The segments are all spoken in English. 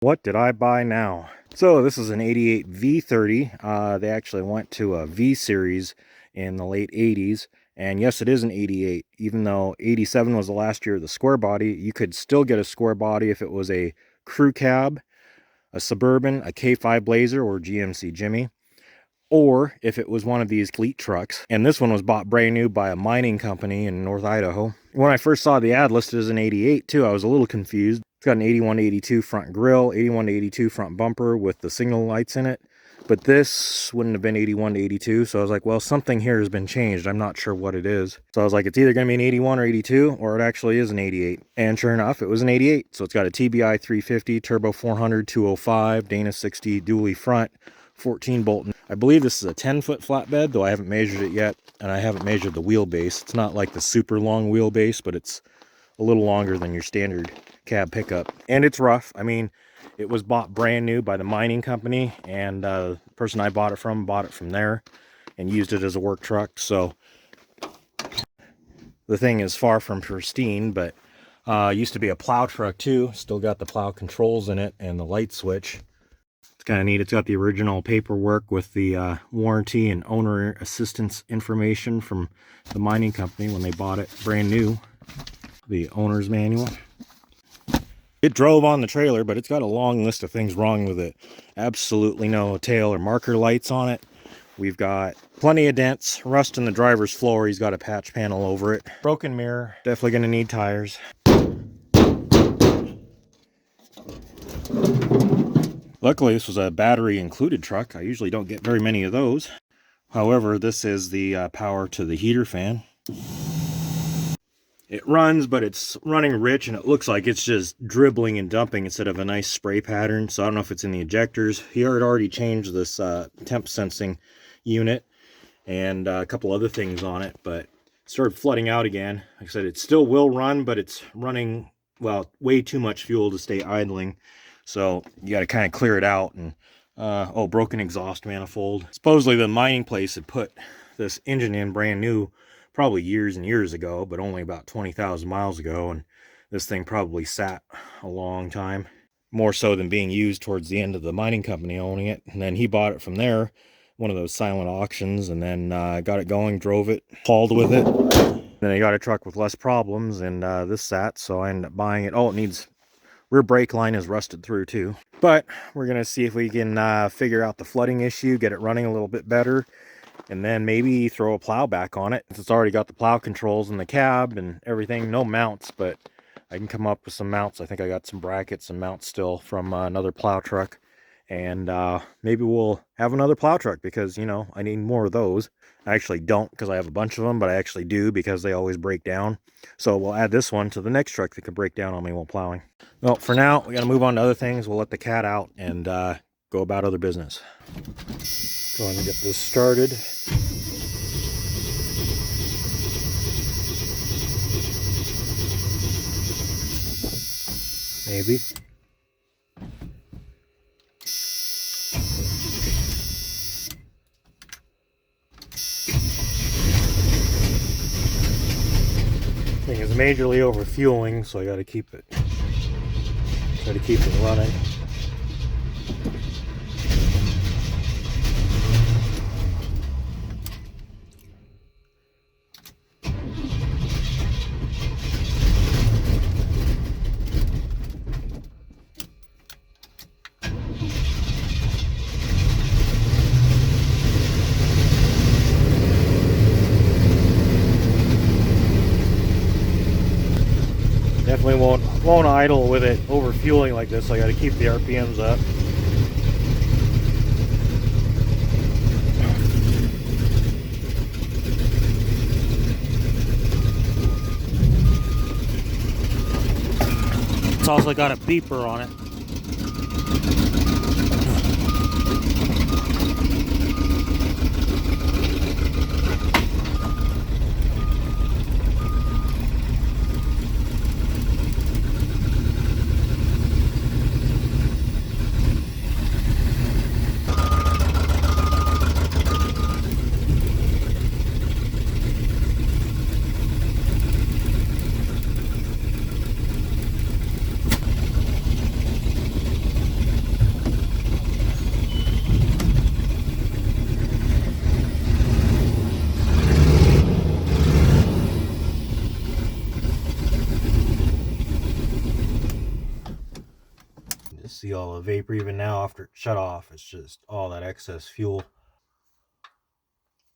What did I buy now? So this is an 88 V30. They actually went to a V series in the late 80s. And yes, it is an 88. Even though 87 was the last year of the square body, you could still get a square body if it was a crew cab, a Suburban, a K5 Blazer, or GMC Jimmy, or if it was one of these fleet trucks. And this one was bought brand new by a mining company in North Idaho. When I first saw the ad listed as an 88 too, I was a little confused. It's got an 81 to 82 front grille, 81 to 82 front bumper with the signal lights in it. But this wouldn't have been 81 to 82, so I was like, well, something here has been changed. I'm not sure what it is. So I was like, it's either going to be an 81 or 82, or it actually is an 88. And sure enough, it was an 88. So it's got a TBI 350, turbo 400, 205, Dana 60 dually front, 14 bolt. I believe this is a 10-foot flatbed, though I haven't measured it yet, and I haven't measured the wheelbase. It's not like the super long wheelbase, but it's a little longer than your standard cab pickup. And it's rough. I mean, it was bought brand new by the mining company, and the person I bought it from there and used it as a work truck. So the thing is far from pristine, but used to be a plow truck too. Still got the plow controls in it and the light switch. It's kind of neat. It's got the original paperwork with the warranty and owner assistance information from the mining company when they bought it brand new. The owner's manual. It drove on the trailer, but it's got a long list of things wrong with it. Absolutely no tail or marker lights on it. We've got plenty of dents, rust in the driver's floor. He's got a patch panel over it. Broken mirror. Definitely going to need tires. Luckily, this was a battery included truck. I usually don't get very many of those. However, this is the power to the heater fan. It runs, but it's running rich, and it looks like it's just dribbling and dumping instead of a nice spray pattern. So I don't know if it's in the injectors. He had already changed this temp sensing unit and a couple other things on it, but it started flooding out again. Like I said, it still will run, but it's running, well, way too much fuel to stay idling. So you got to kind of clear it out. And oh, broken exhaust manifold. Supposedly the mining place had put this engine in brand new probably years and years ago, but only about 20,000 miles ago, and this thing probably sat a long time, more so than being used towards the end of the mining company owning it. And then he bought it from there, one of those silent auctions, and then got it going, drove it, hauled with it. Then he got a truck with less problems, and this sat, so I ended up buying it. Oh, it needs, rear brake line is rusted through too, but we're gonna see if we can figure out the flooding issue, get it running a little bit better, and then maybe throw a plow back on it. It's already got the plow controls in the cab and everything. No mounts, but I can come up with some mounts. I think I got some brackets and mounts still from another plow truck. And maybe we'll have another plow truck because, you know, I need more of those. I actually don't because I have a bunch of them, but I actually do because they always break down. So we'll add this one to the next truck that could break down on me while plowing. Well, for now, we got to move on to other things. We'll let the cat out and go about other business. Go ahead and get this started. Maybe. Thing is majorly overfueling, so I got to keep it. Try to keep it running. Definitely won't idle with it overfueling like this. So I got to keep the RPMs up. It's also got a beeper on it. See all the vapor even now after it shut off. It's just all that excess fuel.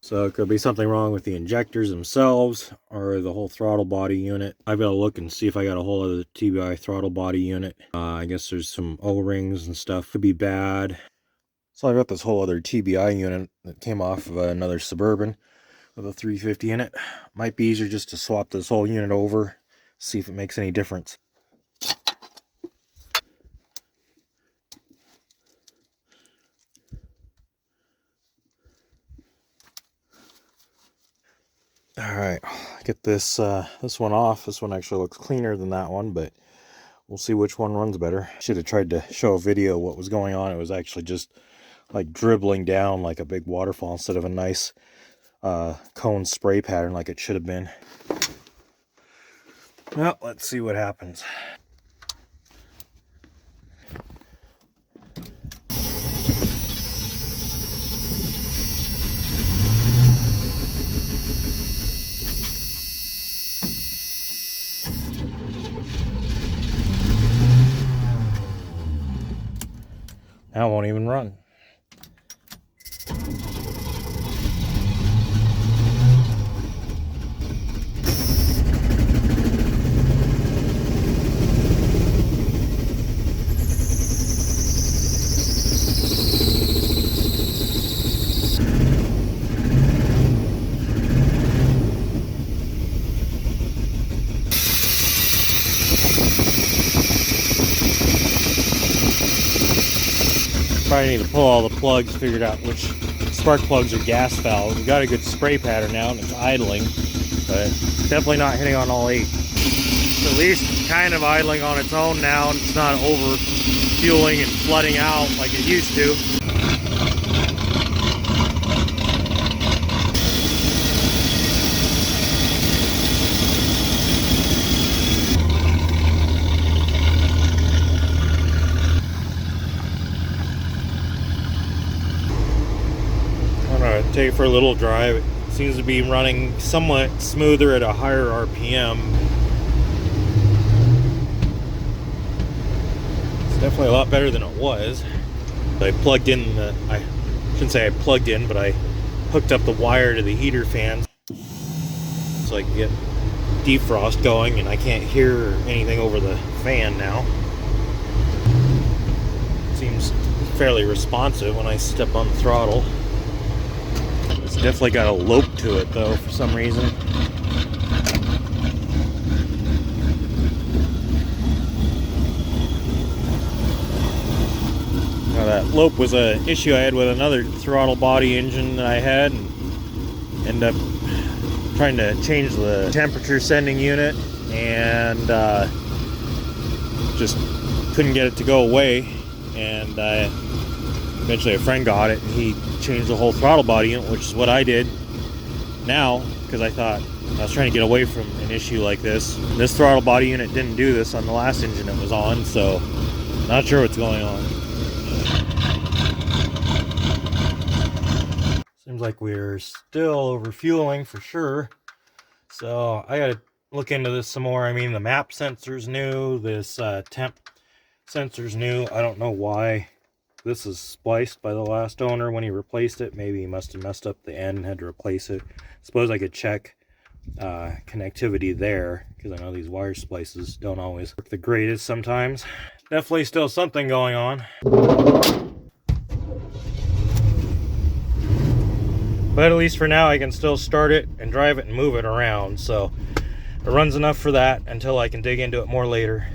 So it could be something wrong with the injectors themselves or the whole throttle body unit. I've got to look and see if I got a hold of the TBI throttle body unit. I guess there's some O-rings and stuff. Could be bad. So I've got this whole other TBI unit that came off of another Suburban with a 350 in it. Might be easier just to swap this whole unit over, see if it makes any difference. All right, get this this one off. This one actually looks cleaner than that one, but we'll see which one runs better. Should have tried to show a video what was going on. It was actually just like dribbling down like a big waterfall instead of a nice cone spray pattern like it should have been. Well, let's see what happens. Now it won't even run. Probably need to pull all the plugs, figured out which spark plugs are gas valves. We got a good spray pattern now and it's idling, but definitely not hitting on all 8. It's at least kind of idling on its own now, and it's not over fueling and flooding out like it used to. Take it for a little drive. It seems to be running somewhat smoother at a higher RPM. It's definitely a lot better than it was. I plugged in the, I shouldn't say I plugged in, but I hooked up the wire to the heater fan so I can get defrost going, and I can't hear anything over the fan now. It seems fairly responsive when I step on the throttle. It's definitely got a lope to it though for some reason. Now that lope was an issue I had with another throttle body engine that I had, and ended up trying to change the temperature sending unit and just couldn't get it to go away, and eventually a friend got it and he changed the whole throttle body unit, which is what I did now, because I thought I was trying to get away from an issue like this. This throttle body unit didn't do this on the last engine it was on, so not sure what's going on. Seems like we're still over fueling for sure, so I gotta look into this some more. I mean, the map sensor's new, this temp sensor's new. I don't know why this is spliced by the last owner when he replaced it. Maybe he must have messed up the end and had to replace it. Suppose I could check connectivity there, because I know these wire splices don't always work the greatest sometimes. Definitely still something going on. But at least for now I can still start it and drive it and move it around, so it runs enough for that until I can dig into it more later.